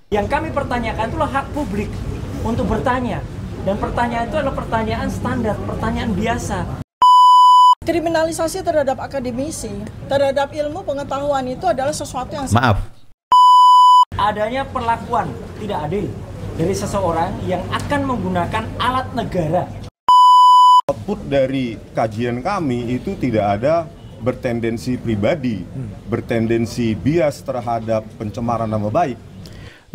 Yang kami pertanyakan itulah hak publik untuk bertanya. Dan pertanyaan itu adalah pertanyaan standar, pertanyaan biasa. Kriminalisasi terhadap akademisi, terhadap ilmu pengetahuan itu adalah sesuatu yang... Maaf. Adanya perlakuan tidak adil dari seseorang yang akan menggunakan alat negara. Output dari kajian kami itu tidak ada bertendensi pribadi, bertendensi bias terhadap pencemaran nama baik.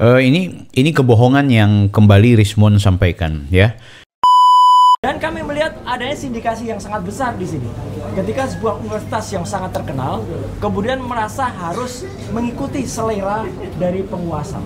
Ini kebohongan yang kembali Rismond sampaikan, ya. Dan kami melihat adanya sindikasi yang sangat besar di sini. Ketika sebuah universitas yang sangat terkenal, kemudian merasa harus mengikuti selera dari penguasa.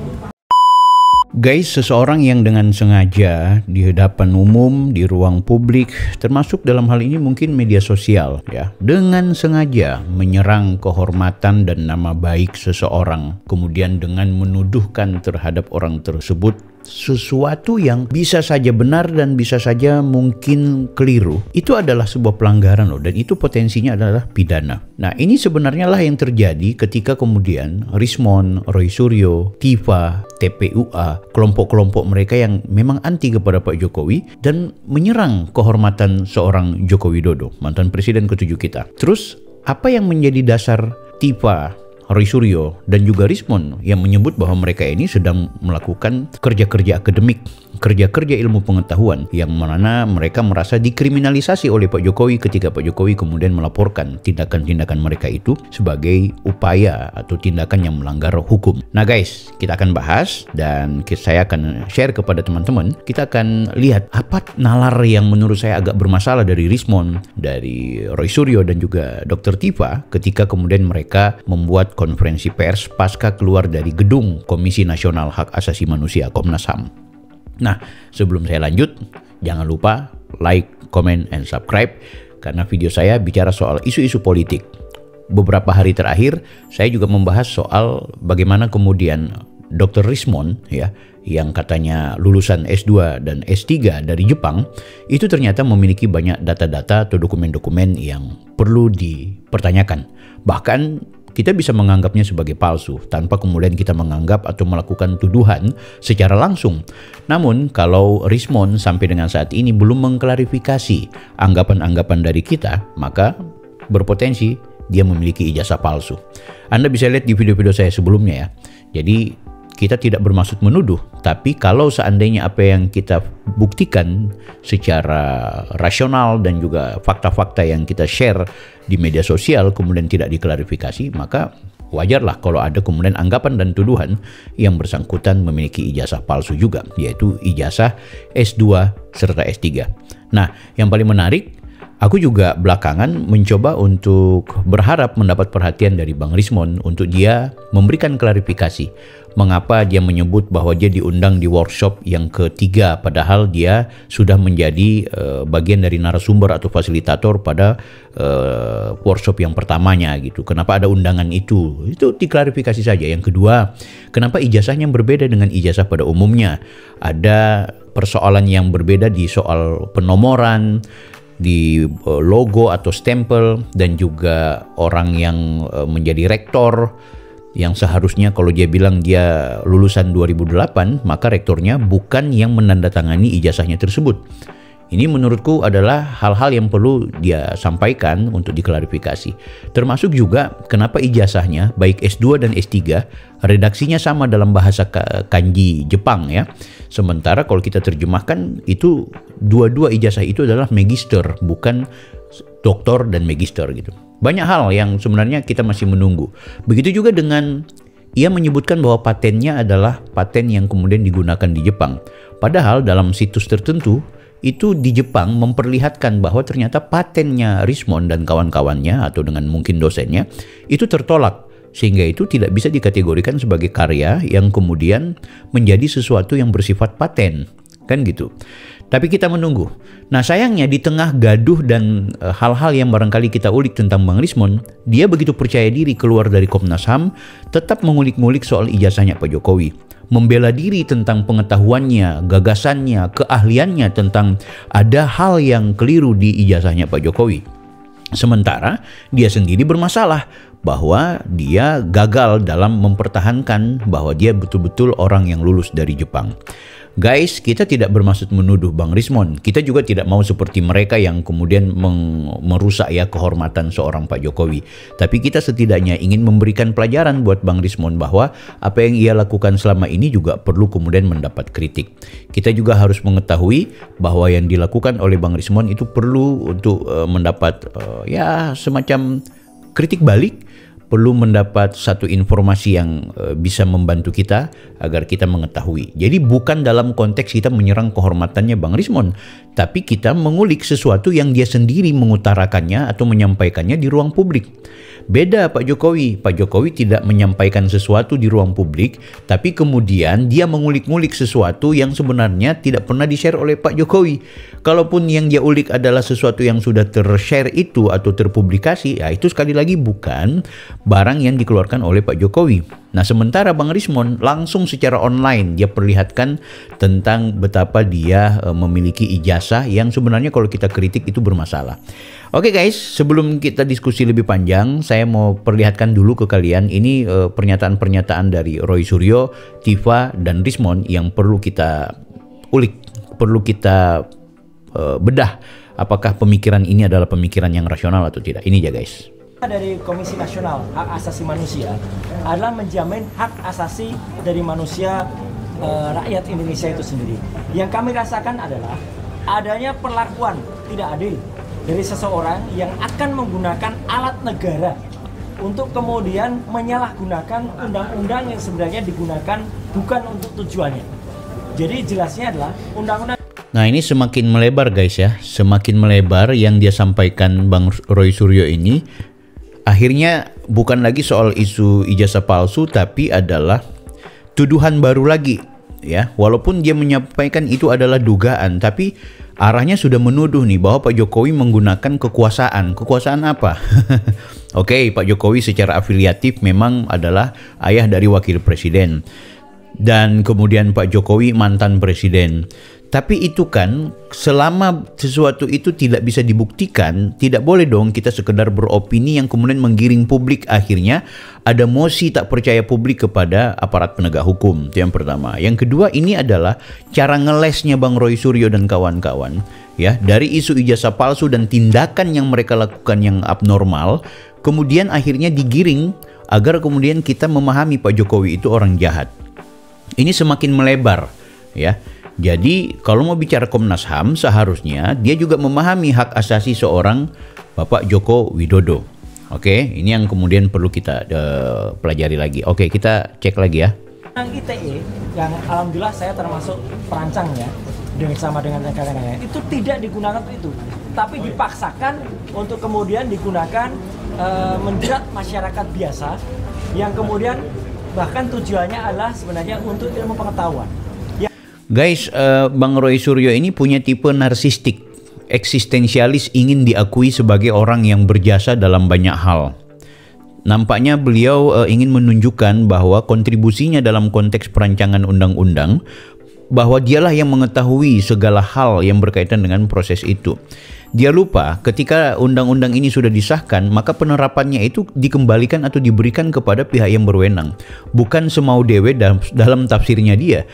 Guys, seseorang yang dengan sengaja di hadapan umum, di ruang publik, termasuk dalam hal ini mungkin media sosial, ya, dengan sengaja menyerang kehormatan dan nama baik seseorang, kemudian dengan menuduhkan terhadap orang tersebut sesuatu yang bisa saja benar dan bisa saja mungkin keliru, itu adalah sebuah pelanggaran loh, dan itu potensinya adalah pidana. Nah, ini sebenarnya lah yang terjadi ketika kemudian Rismond, Roy Suryo, Tifa, TPUA, kelompok-kelompok mereka yang memang anti kepada Pak Jokowi dan menyerang kehormatan seorang Joko Widodo, mantan presiden ke-7 kita. Terus, apa yang menjadi dasar Tifa, Roy Suryo, dan juga Rismond yang menyebut bahwa mereka ini sedang melakukan kerja-kerja akademik, kerja-kerja ilmu pengetahuan yang mana mereka merasa dikriminalisasi oleh Pak Jokowi ketika Pak Jokowi kemudian melaporkan tindakan-tindakan mereka itu sebagai upaya atau tindakan yang melanggar hukum. Nah guys, kita akan bahas dan saya akan share kepada teman-teman. Kita akan lihat apa nalar yang menurut saya agak bermasalah dari Rismond, dari Roy Suryo, dan juga Dr. Tifa ketika kemudian mereka membuat konferensi pers pasca keluar dari gedung Komisi Nasional Hak Asasi Manusia Komnas HAM. Nah, sebelum saya lanjut, jangan lupa like, comment, and subscribe karena video saya bicara soal isu-isu politik. Beberapa hari terakhir, saya juga membahas soal bagaimana kemudian Dr. Rismond, ya, yang katanya lulusan S2 dan S3 dari Jepang, itu ternyata memiliki banyak data-data atau dokumen-dokumen yang perlu dipertanyakan. Bahkan kita bisa menganggapnya sebagai palsu tanpa kemudian kita menganggap atau melakukan tuduhan secara langsung. Namun kalau Rismond sampai dengan saat ini belum mengklarifikasi anggapan-anggapan dari kita, maka berpotensi dia memiliki ijazah palsu. Anda bisa lihat di video-video saya sebelumnya, ya. Jadi kita tidak bermaksud menuduh, tapi kalau seandainya apa yang kita buktikan secara rasional dan juga fakta-fakta yang kita share di media sosial kemudian tidak diklarifikasi, maka wajarlah kalau ada kemudian anggapan dan tuduhan yang bersangkutan memiliki ijazah palsu juga, yaitu ijazah S2 serta S3. Nah, yang paling menarik, aku juga belakangan mencoba untuk berharap mendapat perhatian dari Bang Rismond untuk dia memberikan klarifikasi. Mengapa dia menyebut bahwa dia diundang di workshop yang ketiga padahal dia sudah menjadi bagian dari narasumber atau fasilitator pada workshop yang pertamanya gitu. Kenapa ada undangan itu? Itu diklarifikasi saja. Yang kedua, kenapa ijazahnya berbeda dengan ijazah pada umumnya? Ada persoalan yang berbeda di soal penomoran, di logo atau stempel, dan juga orang yang menjadi rektor yang seharusnya kalau dia bilang dia lulusan 2008, maka rektornya bukan yang menandatangani ijazahnya tersebut. Ini menurutku adalah hal-hal yang perlu dia sampaikan untuk diklarifikasi. Termasuk juga kenapa ijazahnya baik S2 dan S3 redaksinya sama dalam bahasa kanji Jepang, ya. Sementara kalau kita terjemahkan itu dua-dua ijazah itu adalah magister, bukan doktor dan magister gitu. Banyak hal yang sebenarnya kita masih menunggu. Begitu juga dengan ia menyebutkan bahwa patennya adalah paten yang kemudian digunakan di Jepang. Padahal dalam situs tertentu itu di Jepang memperlihatkan bahwa ternyata patennya Rismond dan kawan-kawannya atau dengan mungkin dosennya itu tertolak. Sehingga itu tidak bisa dikategorikan sebagai karya yang kemudian menjadi sesuatu yang bersifat paten. Kan gitu. Tapi kita menunggu. Nah sayangnya di tengah gaduh dan hal-hal yang barangkali kita ulik tentang Bang Rismond, dia begitu percaya diri keluar dari Komnas HAM, tetap mengulik-ngulik soal ijazahnya Pak Jokowi. Membela diri tentang pengetahuannya, gagasannya, keahliannya tentang ada hal yang keliru di ijazahnya Pak Jokowi. Sementara dia sendiri bermasalah bahwa dia gagal dalam mempertahankan bahwa dia betul-betul orang yang lulus dari Jepang. Guys, kita tidak bermaksud menuduh Bang Rismon. Kita juga tidak mau seperti mereka yang kemudian merusak ya kehormatan seorang Pak Jokowi. Tapi kita setidaknya ingin memberikan pelajaran buat Bang Rismon bahwa apa yang ia lakukan selama ini juga perlu kemudian mendapat kritik. Kita juga harus mengetahui bahwa yang dilakukan oleh Bang Rismon itu perlu untuk mendapat ya semacam kritik balik, perlu mendapat satu informasi yang bisa membantu kita agar kita mengetahui. Jadi bukan dalam konteks kita menyerang kehormatannya Bang Rismon, tapi kita mengulik sesuatu yang dia sendiri mengutarakannya atau menyampaikannya di ruang publik. Beda Pak Jokowi. Pak Jokowi tidak menyampaikan sesuatu di ruang publik, tapi kemudian dia mengulik-ngulik sesuatu yang sebenarnya tidak pernah di-share oleh Pak Jokowi. Kalaupun yang dia ulik adalah sesuatu yang sudah ter-share itu atau terpublikasi, ya itu sekali lagi bukan barang yang dikeluarkan oleh Pak Jokowi. Nah, sementara Bang Rismon langsung secara online dia perlihatkan tentang betapa dia memiliki ijazah yang sebenarnya kalau kita kritik itu bermasalah. Oke guys, sebelum kita diskusi lebih panjang, saya mau perlihatkan dulu ke kalian ini pernyataan-pernyataan dari Roy Suryo, Tifa, dan Rismon yang perlu kita ulik, perlu kita bedah apakah pemikiran ini adalah pemikiran yang rasional atau tidak. Ini ya guys. Dari Komisi Nasional Hak Asasi Manusia adalah menjamin hak asasi dari manusia rakyat Indonesia itu sendiri. Yang kami rasakan adalah adanya perlakuan tidak adil dari seseorang yang akan menggunakan alat negara untuk kemudian menyalahgunakan undang-undang yang sebenarnya digunakan bukan untuk tujuannya. Jadi jelasnya adalah undang-undang. Nah, ini semakin melebar guys ya, semakin melebar yang dia sampaikan Bang Roy Suryo ini. Akhirnya bukan lagi soal isu ijazah palsu, tapi adalah tuduhan baru lagi ya. Walaupun dia menyampaikan itu adalah dugaan, tapi arahnya sudah menuduh nih bahwa Pak Jokowi menggunakan kekuasaan. Kekuasaan apa? Oke, Pak Jokowi secara afiliatif memang adalah ayah dari wakil presiden. Dan kemudian Pak Jokowi mantan presiden. Tapi itu kan selama sesuatu itu tidak bisa dibuktikan, tidak boleh dong kita sekedar beropini yang kemudian menggiring publik. Akhirnya ada mosi tak percaya publik kepada aparat penegak hukum. Itu yang pertama. Yang kedua, ini adalah cara ngelesnya Bang Roy Suryo dan kawan-kawan ya, dari isu ijazah palsu dan tindakan yang mereka lakukan yang abnormal, kemudian akhirnya digiring agar kemudian kita memahami Pak Jokowi itu orang jahat. Ini semakin melebar ya. Jadi kalau mau bicara Komnas HAM, seharusnya dia juga memahami hak asasi seorang Bapak Joko Widodo. Oke, ini yang kemudian perlu kita pelajari lagi. Oke, kita cek lagi ya. ITE yang alhamdulillah saya termasuk perancangnya sama dengan rekan-rekan itu tidak digunakan untuk itu, tapi dipaksakan untuk kemudian digunakan menjerat masyarakat biasa yang kemudian bahkan tujuannya adalah sebenarnya untuk ilmu pengetahuan. Guys, Bang Roy Suryo ini punya tipe narsistik, eksistensialis, ingin diakui sebagai orang yang berjasa dalam banyak hal. Nampaknya beliau ingin menunjukkan bahwa kontribusinya dalam konteks perancangan undang-undang, bahwa dialah yang mengetahui segala hal yang berkaitan dengan proses itu. Dia lupa ketika undang-undang ini sudah disahkan, maka penerapannya itu dikembalikan atau diberikan kepada pihak yang berwenang, bukan semau dewe dalam tafsirnya dia.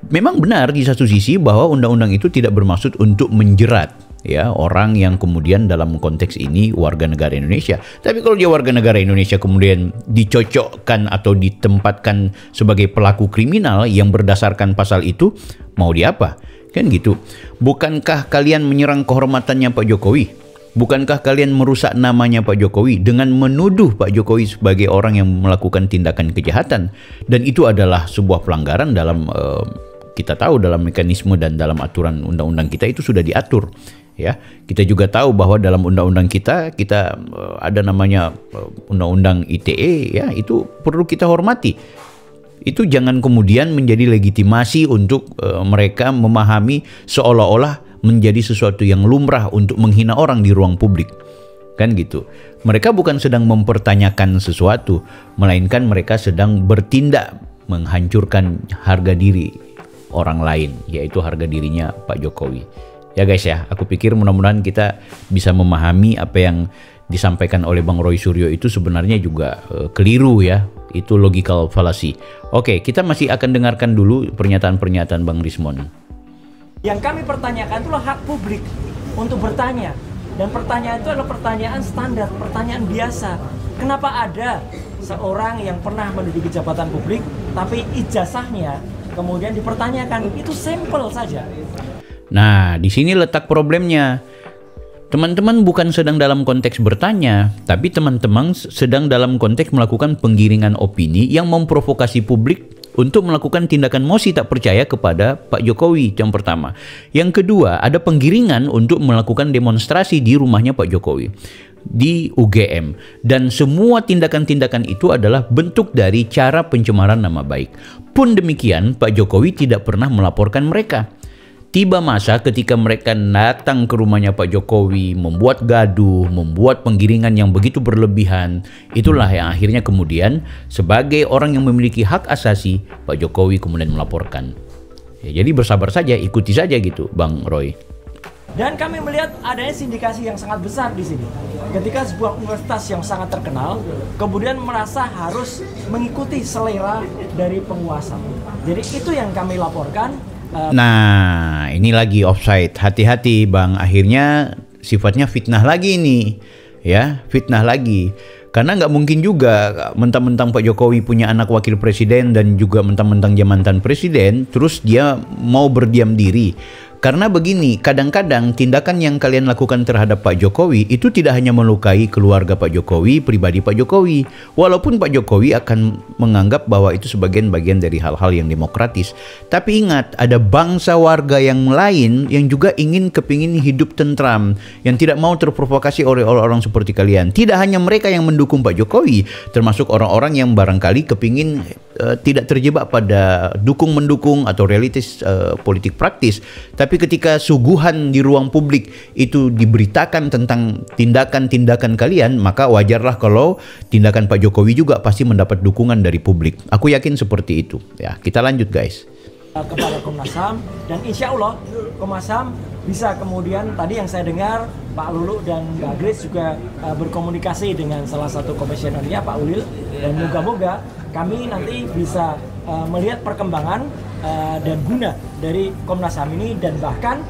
Memang benar di satu sisi bahwa undang-undang itu tidak bermaksud untuk menjerat ya orang yang kemudian dalam konteks ini warga negara Indonesia. Tapi kalau dia warga negara Indonesia kemudian dicocokkan atau ditempatkan sebagai pelaku kriminal yang berdasarkan pasal itu, mau dia apa? Kan gitu. Bukankah kalian menyerang kehormatannya Pak Jokowi? Bukankah kalian merusak namanya Pak Jokowi dengan menuduh Pak Jokowi sebagai orang yang melakukan tindakan kejahatan? Dan itu adalah sebuah pelanggaran dalam kita tahu dalam mekanisme dan dalam aturan undang-undang kita itu sudah diatur ya. Kita juga tahu bahwa dalam undang-undang kita ada namanya undang-undang ITE ya, itu perlu kita hormati. Itu jangan kemudian menjadi legitimasi untuk mereka memahami seolah-olah menjadi sesuatu yang lumrah untuk menghina orang di ruang publik. Kan gitu. Mereka bukan sedang mempertanyakan sesuatu, melainkan mereka sedang bertindak menghancurkan harga diri orang lain, yaitu harga dirinya Pak Jokowi. Ya guys ya, aku pikir mudah-mudahan kita bisa memahami apa yang disampaikan oleh Bang Roy Suryo itu sebenarnya juga keliru ya. Itu logical fallacy. Oke, kita masih akan dengarkan dulu pernyataan-pernyataan Bang Rismon. Yang kami pertanyakan itulah hak publik untuk bertanya. Dan pertanyaan itu adalah pertanyaan standar, pertanyaan biasa. Kenapa ada seorang yang pernah menduduki jabatan publik, tapi ijazahnya kemudian dipertanyakan? Itu sampel saja. Nah, di sini letak problemnya. Teman-teman bukan sedang dalam konteks bertanya, tapi teman-teman sedang dalam konteks melakukan penggiringan opini yang memprovokasi publik untuk melakukan tindakan mosi tak percaya kepada Pak Jokowi, yang pertama. Yang kedua, ada penggiringan untuk melakukan demonstrasi di rumahnya Pak Jokowi di UGM. Dan semua tindakan-tindakan itu adalah bentuk dari cara pencemaran nama baik. Pun demikian, Pak Jokowi tidak pernah melaporkan mereka. Tiba masa ketika mereka datang ke rumahnya Pak Jokowi, membuat gaduh, membuat penggiringan yang begitu berlebihan. Itulah yang akhirnya kemudian sebagai orang yang memiliki hak asasi, Pak Jokowi kemudian melaporkan. Ya, jadi bersabar saja, ikuti saja gitu, Bang Roy. Dan kami melihat adanya sindikasi yang sangat besar di sini. Ketika sebuah universitas yang sangat terkenal, kemudian merasa harus mengikuti selera dari penguasa. Jadi itu yang kami laporkan. Nah, ini lagi offside. Hati-hati, Bang. Akhirnya sifatnya fitnah lagi nih. Ya, fitnah lagi. Karena nggak mungkin juga mentang-mentang Pak Jokowi punya anak wakil presiden dan juga mentang-mentang dia mantan presiden, terus dia mau berdiam diri. Karena begini, kadang-kadang tindakan yang kalian lakukan terhadap Pak Jokowi itu tidak hanya melukai keluarga Pak Jokowi, pribadi Pak Jokowi. Walaupun Pak Jokowi akan menganggap bahwa itu sebagian bagian dari hal-hal yang demokratis. Tapi ingat, ada bangsa warga yang lain yang juga kepingin hidup tentram, yang tidak mau terprovokasi oleh orang-orang seperti kalian. Tidak hanya mereka yang mendukung Pak Jokowi, termasuk orang-orang yang barangkali kepingin tidak terjebak pada dukung-mendukung atau realitis politik praktis. Tapi ketika suguhan di ruang publik itu diberitakan tentang tindakan-tindakan kalian, maka wajarlah kalau tindakan Pak Jokowi juga pasti mendapat dukungan dari publik. Aku yakin seperti itu. Ya, kita lanjut guys. Kepada Komnas HAM, dan insya Allah Komnas HAM bisa kemudian, tadi yang saya dengar Pak Lulu dan Mbak Grace juga berkomunikasi dengan salah satu komisionernya Pak Ulil, dan moga-moga kami nanti bisa melihat perkembangan dan guna dari Komnas HAM ini, dan bahkan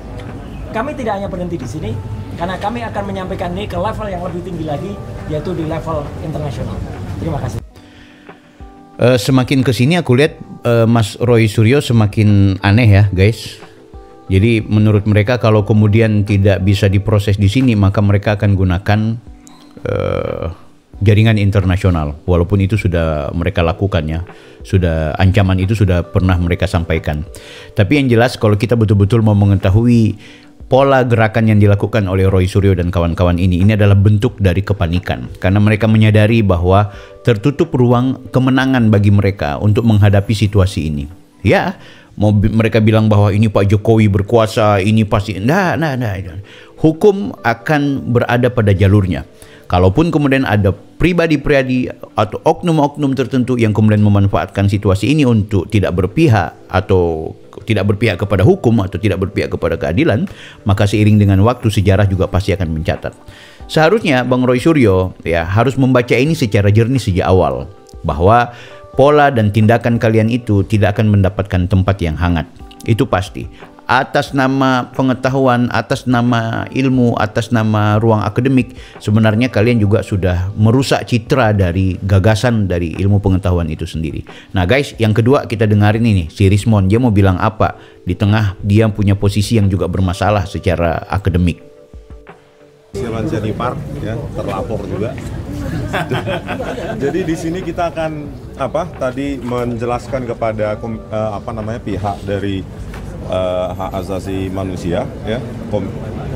kami tidak hanya berhenti di sini, karena kami akan menyampaikan ini ke level yang lebih tinggi lagi, yaitu di level internasional. Terima kasih. Semakin kesini aku lihat Mas Roy Suryo semakin aneh ya guys. Jadi menurut mereka kalau kemudian tidak bisa diproses di sini, maka mereka akan gunakan jaringan internasional. Walaupun itu sudah mereka lakukan ya, sudah ancaman itu sudah pernah mereka sampaikan. Tapi yang jelas kalau kita betul-betul mau mengetahui pola gerakan yang dilakukan oleh Roy Suryo dan kawan-kawan ini adalah bentuk dari kepanikan. Karena mereka menyadari bahwa tertutup ruang kemenangan bagi mereka untuk menghadapi situasi ini. Ya, mau mereka bilang bahwa ini Pak Jokowi berkuasa, ini pasti. Nah. Hukum akan berada pada jalurnya. Kalaupun kemudian ada pribadi-pribadi atau oknum-oknum tertentu yang kemudian memanfaatkan situasi ini untuk tidak berpihak atau tidak berpihak kepada hukum atau tidak berpihak kepada keadilan, maka seiring dengan waktu sejarah juga pasti akan mencatat. Seharusnya Bang Roy Suryo ya harus membaca ini secara jernih sejak awal, bahwa pola dan tindakan kalian itu tidak akan mendapatkan tempat yang hangat. Itu pasti. Atas nama pengetahuan, atas nama ilmu, atas nama ruang akademik, sebenarnya kalian juga sudah merusak citra dari gagasan dari ilmu pengetahuan itu sendiri. Nah guys, yang kedua kita dengarin ini, si Rismon, dia mau bilang apa di tengah dia punya posisi yang juga bermasalah secara akademik. Silancia Nipar ya, terlapor juga. Jadi di sini kita akan tadi menjelaskan kepada pihak dari hak asasi manusia ya,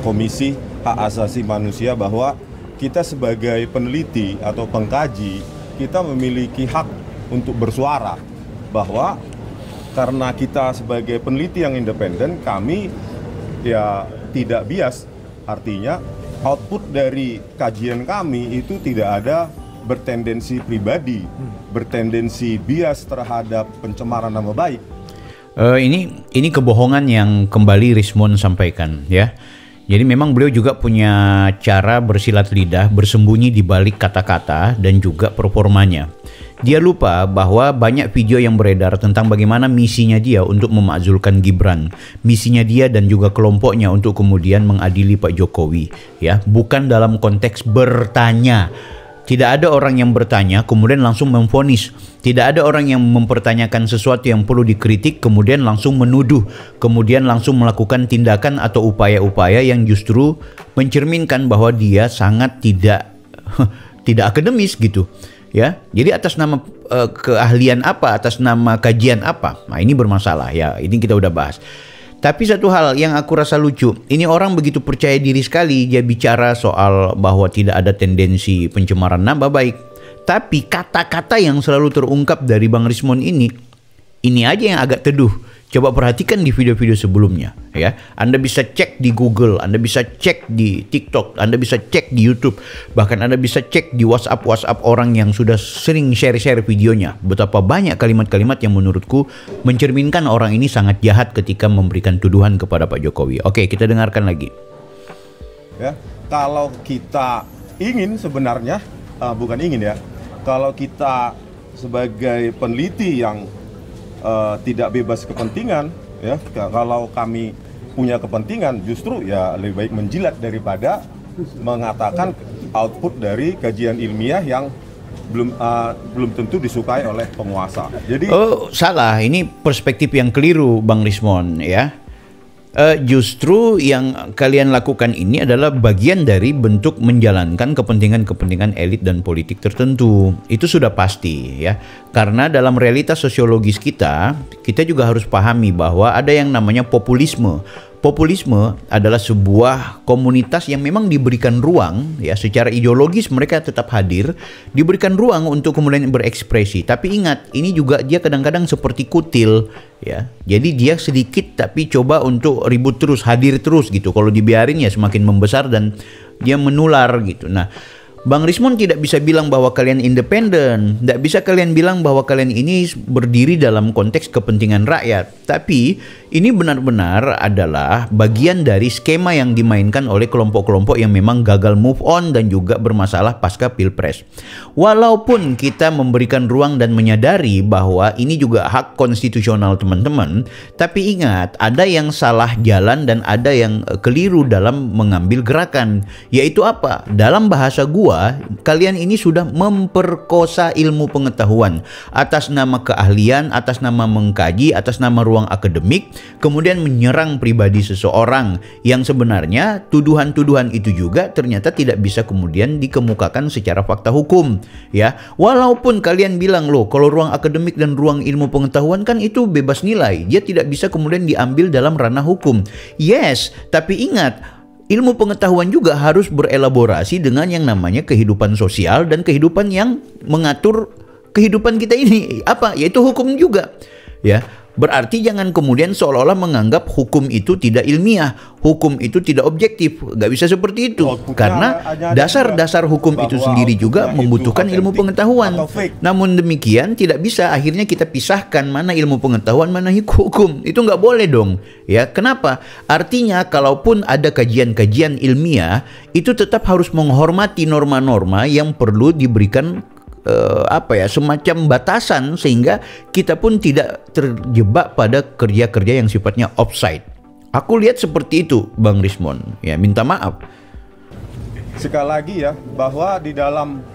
Komisi Hak Asasi Manusia, bahwa kita sebagai peneliti atau pengkaji kita memiliki hak untuk bersuara, bahwa karena kita sebagai peneliti yang independen, kami ya tidak bias, artinya output dari kajian kami itu tidak ada bertendensi pribadi, bertendensi bias terhadap pencemaran nama baik. Ini kebohongan yang kembali Rismon sampaikan ya. Jadi memang beliau juga punya cara bersilat lidah, bersembunyi di balik kata-kata dan juga performanya. Dia lupa bahwa banyak video yang beredar tentang bagaimana misinya dia untuk memakzulkan Gibran, misinya dia dan juga kelompoknya untuk kemudian mengadili Pak Jokowi, ya, bukan dalam konteks bertanya. Tidak ada orang yang bertanya kemudian langsung memvonis. Tidak ada orang yang mempertanyakan sesuatu yang perlu dikritik kemudian langsung menuduh, kemudian langsung melakukan tindakan atau upaya-upaya yang justru mencerminkan bahwa dia sangat tidak akademis gitu. Ya, jadi atas nama keahlian apa, atas nama kajian apa, nah ini bermasalah ya. Ini kita udah bahas. Tapi satu hal yang aku rasa lucu, ini orang begitu percaya diri sekali dia bicara soal bahwa tidak ada tendensi pencemaran nama baik. Tapi kata-kata yang selalu terungkap dari Bang Rismond ini aja yang agak teduh. Coba perhatikan di video-video sebelumnya, ya. Anda bisa cek di Google, Anda bisa cek di TikTok, Anda bisa cek di YouTube, bahkan Anda bisa cek di WhatsApp orang yang sudah sering share-share videonya. Betapa banyak kalimat-kalimat yang menurutku mencerminkan orang ini sangat jahat ketika memberikan tuduhan kepada Pak Jokowi. Oke, kita dengarkan lagi. Ya, kalau kita ingin sebenarnya, bukan ingin ya, kalau kita sebagai peneliti yang tidak bebas kepentingan, ya, kalau kami punya kepentingan justru ya lebih baik menjilat daripada mengatakan output dari kajian ilmiah yang belum tentu disukai oleh penguasa. Jadi salah, ini perspektif yang keliru Bang Rismond, ya. Justru yang kalian lakukan ini adalah bagian dari bentuk menjalankan kepentingan-kepentingan elit dan politik tertentu. Itu sudah pasti, ya. Karena dalam realitas sosiologis kita juga harus pahami bahwa ada yang namanya populisme. Populisme adalah sebuah komunitas yang memang diberikan ruang, ya, secara ideologis mereka tetap hadir, diberikan ruang untuk kemudian berekspresi. Tapi ingat, ini juga dia kadang-kadang seperti kutil, ya. Jadi dia sedikit tapi coba untuk ribut terus, hadir terus gitu. Kalau dibiarin ya semakin membesar dan dia menular gitu. Nah, Bang Rismond tidak bisa bilang bahwa kalian independen, tidak bisa kalian bilang bahwa kalian ini berdiri dalam konteks kepentingan rakyat. Tapi ini benar-benar adalah bagian dari skema yang dimainkan oleh kelompok-kelompok yang memang gagal move on dan juga bermasalah pasca Pilpres. Walaupun kita memberikan ruang dan menyadari bahwa ini juga hak konstitusional teman-teman, tapi ingat ada yang salah jalan dan ada yang keliru dalam mengambil gerakan. Yaitu apa? Dalam bahasa gua, kalian ini sudah memperkosa ilmu pengetahuan atas nama keahlian, atas nama mengkaji, atas nama ruang akademik, kemudian menyerang pribadi seseorang yang sebenarnya tuduhan-tuduhan itu juga ternyata tidak bisa kemudian dikemukakan secara fakta hukum, ya. Walaupun kalian bilang loh kalau ruang akademik dan ruang ilmu pengetahuan kan itu bebas nilai, dia tidak bisa kemudian diambil dalam ranah hukum. Yes, tapi ingat, ilmu pengetahuan juga harus berelaborasi dengan yang namanya kehidupan sosial dan kehidupan yang mengatur kehidupan kita ini. Apa? Yaitu hukum juga, ya. Berarti jangan kemudian seolah-olah menganggap hukum itu tidak ilmiah, hukum itu tidak objektif. Gak bisa seperti itu. Karena dasar-dasar hukum itu sendiri juga membutuhkan ilmu pengetahuan. Namun demikian tidak bisa akhirnya kita pisahkan mana ilmu pengetahuan, mana hukum. Itu nggak boleh dong. Ya, kenapa? Artinya kalaupun ada kajian-kajian ilmiah, itu tetap harus menghormati norma-norma yang perlu diberikan semacam batasan sehingga kita pun tidak terjebak pada kerja-kerja yang sifatnya offside. Aku lihat seperti itu, Bang Rismond. Ya, minta maaf. Sekali lagi ya, bahwa di dalam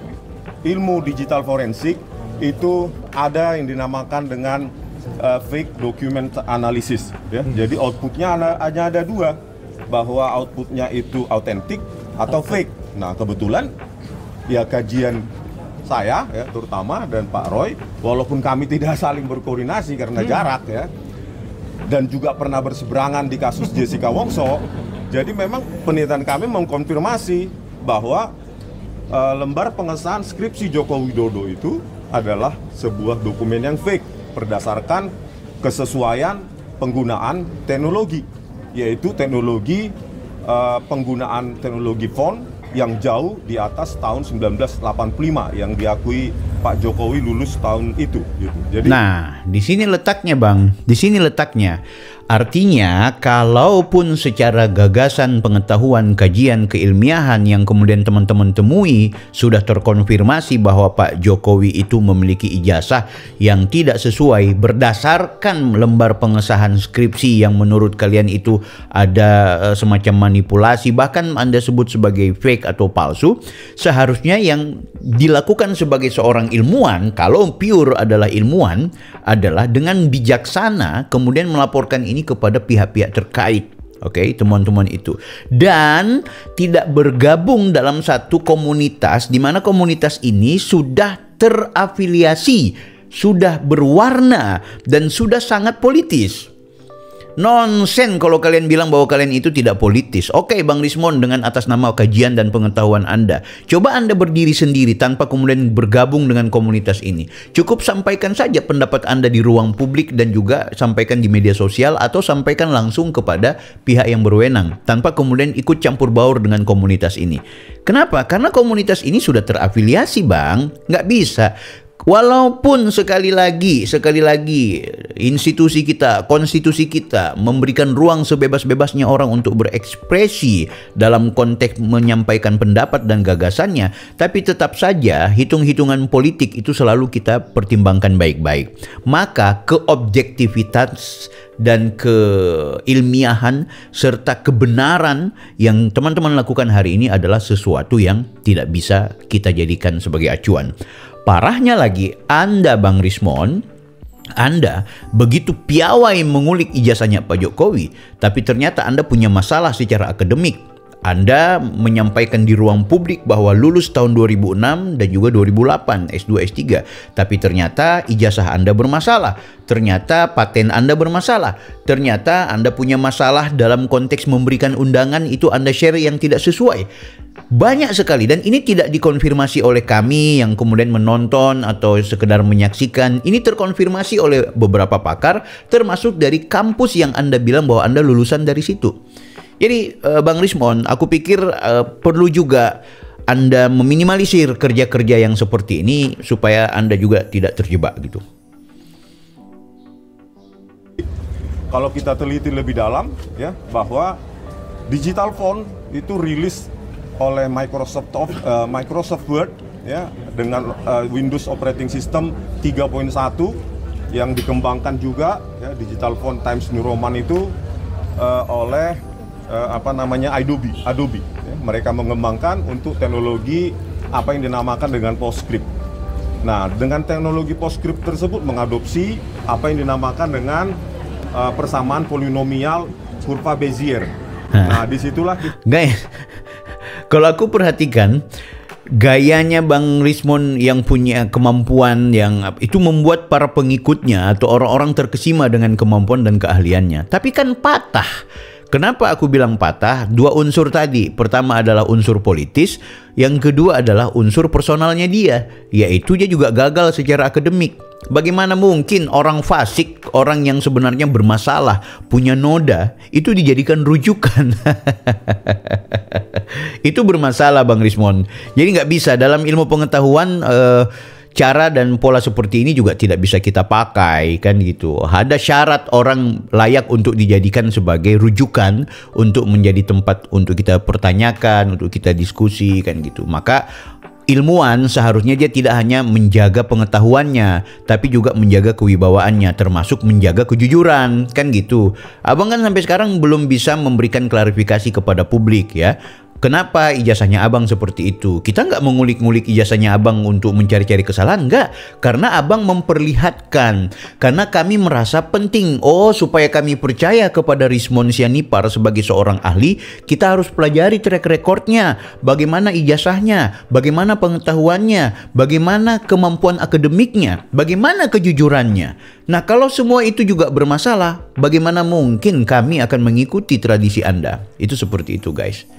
ilmu digital forensik itu ada yang dinamakan dengan fake document analysis, ya. Jadi outputnya hanya ada dua, bahwa outputnya itu autentik atau fake. Nah, kebetulan ya kajian saya ya terutama dan Pak Roy, walaupun kami tidak saling berkoordinasi karena jarak ya, dan juga pernah berseberangan di kasus Jessica Wongso, jadi memang penelitian kami mengkonfirmasi bahwa lembar pengesahan skripsi Joko Widodo itu adalah sebuah dokumen yang fake berdasarkan kesesuaian penggunaan teknologi, yaitu teknologi penggunaan teknologi font yang jauh di atas tahun 1985 yang diakui Pak Jokowi lulus tahun itu. Gitu. Jadi, nah, di sini letaknya, Bang. Di sini letaknya. Artinya, kalaupun secara gagasan, pengetahuan, kajian, keilmiahan yang kemudian teman-teman temui sudah terkonfirmasi bahwa Pak Jokowi itu memiliki ijazah yang tidak sesuai berdasarkan lembar pengesahan skripsi yang menurut kalian itu ada semacam manipulasi, bahkan Anda sebut sebagai fake atau palsu, seharusnya yang dilakukan sebagai seorang ilmuwan, kalau pure adalah ilmuwan, adalah dengan bijaksana kemudian melaporkan ini kepada pihak-pihak terkait. Oke, teman-teman itu. Dan tidak bergabung dalam satu komunitas di mana komunitas ini sudah terafiliasi, sudah berwarna, dan sudah sangat politis. Nonsen kalau kalian bilang bahwa kalian itu tidak politis. Oke, Bang Rismon, dengan atas nama kajian dan pengetahuan Anda, coba Anda berdiri sendiri tanpa kemudian bergabung dengan komunitas ini. Cukup sampaikan saja pendapat Anda di ruang publik dan juga sampaikan di media sosial atau sampaikan langsung kepada pihak yang berwenang tanpa kemudian ikut campur baur dengan komunitas ini. Kenapa? Karena komunitas ini sudah terafiliasi, Bang. Nggak bisa. Walaupun sekali lagi institusi kita, konstitusi kita memberikan ruang sebebas-bebasnya orang untuk berekspresi dalam konteks menyampaikan pendapat dan gagasannya, tapi tetap saja hitung-hitungan politik itu selalu kita pertimbangkan baik-baik. Maka keobjektivitas dan keilmiahan serta kebenaran yang teman-teman lakukan hari ini adalah sesuatu yang tidak bisa kita jadikan sebagai acuan. Parahnya lagi, Anda Bang Rismon, Anda begitu piawai mengulik ijazahnya Pak Jokowi, tapi ternyata Anda punya masalah secara akademik. Anda menyampaikan di ruang publik bahwa lulus tahun 2006 dan juga 2008 S2 S3, tapi ternyata ijazah Anda bermasalah, ternyata paten Anda bermasalah, ternyata Anda punya masalah dalam konteks memberikan undangan, itu Anda share yang tidak sesuai. Banyak sekali, dan ini tidak dikonfirmasi oleh kami yang kemudian menonton atau sekedar menyaksikan. Ini terkonfirmasi oleh beberapa pakar, termasuk dari kampus yang Anda bilang bahwa Anda lulusan dari situ. Jadi Bang Rismon, aku pikir perlu juga Anda meminimalisir kerja-kerja yang seperti ini supaya Anda juga tidak terjebak gitu. Kalau kita teliti lebih dalam, ya, bahwa digital font itu rilis oleh Microsoft Word, ya, dengan Windows Operating System 3.1 yang dikembangkan juga, ya, digital font Times New Roman itu oleh Adobe. Ya. Mereka mengembangkan untuk teknologi apa yang dinamakan dengan PostScript. Nah, dengan teknologi PostScript tersebut mengadopsi apa yang dinamakan dengan persamaan polinomial kurva Bezier. Nah, disitulah guys, kalau aku perhatikan gayanya Bang Rismon yang punya kemampuan yang itu membuat para pengikutnya atau orang-orang terkesima dengan kemampuan dan keahliannya. Tapi kan patah. Kenapa aku bilang patah? Dua unsur tadi. Pertama adalah unsur politis, yang kedua adalah unsur personalnya dia, yaitu dia juga gagal secara akademik. Bagaimana mungkin orang fasik, orang yang sebenarnya bermasalah, punya noda, itu dijadikan rujukan? Itu bermasalah Bang Rismon. Jadi nggak bisa dalam ilmu pengetahuan. Cara dan pola seperti ini juga tidak bisa kita pakai, kan gitu. Ada syarat orang layak untuk dijadikan sebagai rujukan untuk menjadi tempat untuk kita pertanyakan, untuk kita diskusi, kan gitu. Maka ilmuwan seharusnya dia tidak hanya menjaga pengetahuannya, tapi juga menjaga kewibawaannya, termasuk menjaga kejujuran, kan gitu. Abang kan sampai sekarang belum bisa memberikan klarifikasi kepada publik, ya. Kenapa ijazahnya abang seperti itu? Kita nggak mengulik-ngulik ijazahnya abang untuk mencari-cari kesalahan, nggak. Karena abang memperlihatkan. Karena kami merasa penting. Oh, supaya kami percaya kepada Rismon Sianipar sebagai seorang ahli, kita harus pelajari track recordnya. Bagaimana ijazahnya, bagaimana pengetahuannya, bagaimana kemampuan akademiknya, bagaimana kejujurannya. Nah, kalau semua itu juga bermasalah, bagaimana mungkin kami akan mengikuti tradisi Anda? Itu seperti itu, guys.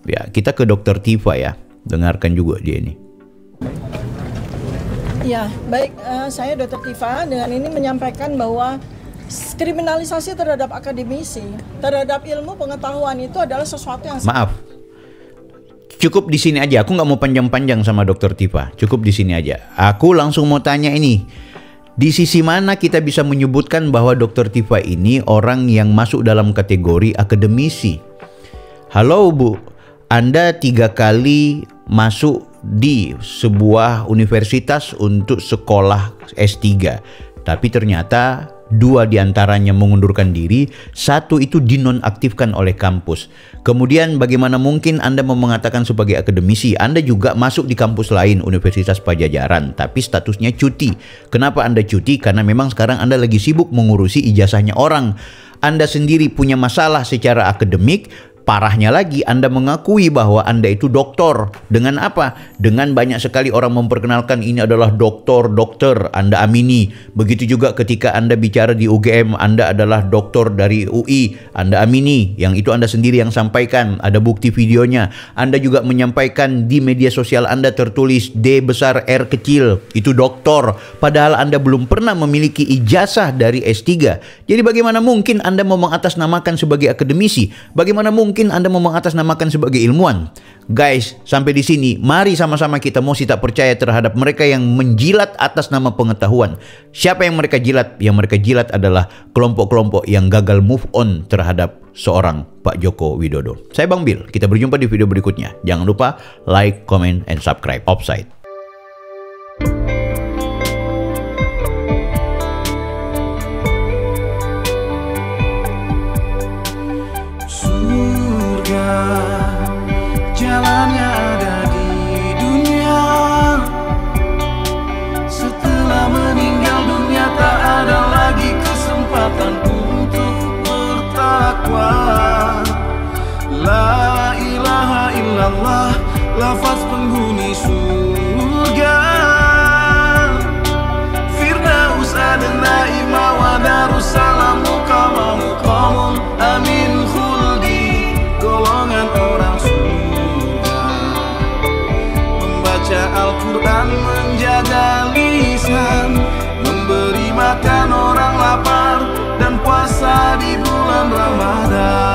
Ya, kita ke Dr. Tifa ya, dengarkan juga dia ini. Ya, baik, saya Dr. Tifa dengan ini menyampaikan bahwa kriminalisasi terhadap akademisi, terhadap ilmu pengetahuan itu adalah sesuatu yang... Maaf, cukup di sini aja. Aku nggak mau panjang-panjang sama Dr. Tifa. Cukup di sini aja. Aku langsung mau tanya ini. Di sisi mana kita bisa menyebutkan bahwa Dr. Tifa ini orang yang masuk dalam kategori akademisi? Halo Bu, Anda 3 kali masuk di sebuah universitas untuk sekolah S3, tapi ternyata 2 diantaranya mengundurkan diri, 1 itu dinonaktifkan oleh kampus. Kemudian bagaimana mungkin Anda mau mengatakan sebagai akademisi? Anda juga masuk di kampus lain, Universitas Pajajaran, tapi statusnya cuti. Kenapa Anda cuti? Karena memang sekarang Anda lagi sibuk mengurusi ijazahnya orang. Anda sendiri punya masalah secara akademik. Parahnya lagi, Anda mengakui bahwa Anda itu doktor. Dengan apa? Dengan banyak sekali orang memperkenalkan ini adalah dokter, Anda amini. Begitu juga ketika Anda bicara di UGM, Anda adalah doktor dari UI, Anda amini. Yang itu Anda sendiri yang sampaikan, ada bukti videonya. Anda juga menyampaikan di media sosial Anda tertulis D besar R kecil, itu doktor. Padahal Anda belum pernah memiliki ijazah dari S3. Jadi bagaimana mungkin Anda mau mengatasnamakan sebagai akademisi? Bagaimana mungkin Anda mau mengatasnamakan sebagai ilmuwan? Guys, sampai di sini, mari sama-sama kita mesti tak percaya terhadap mereka yang menjilat atas nama pengetahuan. Siapa yang mereka jilat? Yang mereka jilat adalah kelompok-kelompok yang gagal move on terhadap seorang Pak Joko Widodo. Saya Bang Bil, kita berjumpa di video berikutnya. Jangan lupa like, comment, and subscribe. Offside. Jalannya ada di dunia. Setelah meninggal dunia tak ada lagi kesempatan untuk bertakwa. La ilaha illallah, lafaz penghuni surga. Firdaus adna ima wa darussalam muqamamu qamun amin khuldi, golongan orang Al-Quran menjaga lisan, memberi makan orang lapar, dan puasa di bulan Ramadan.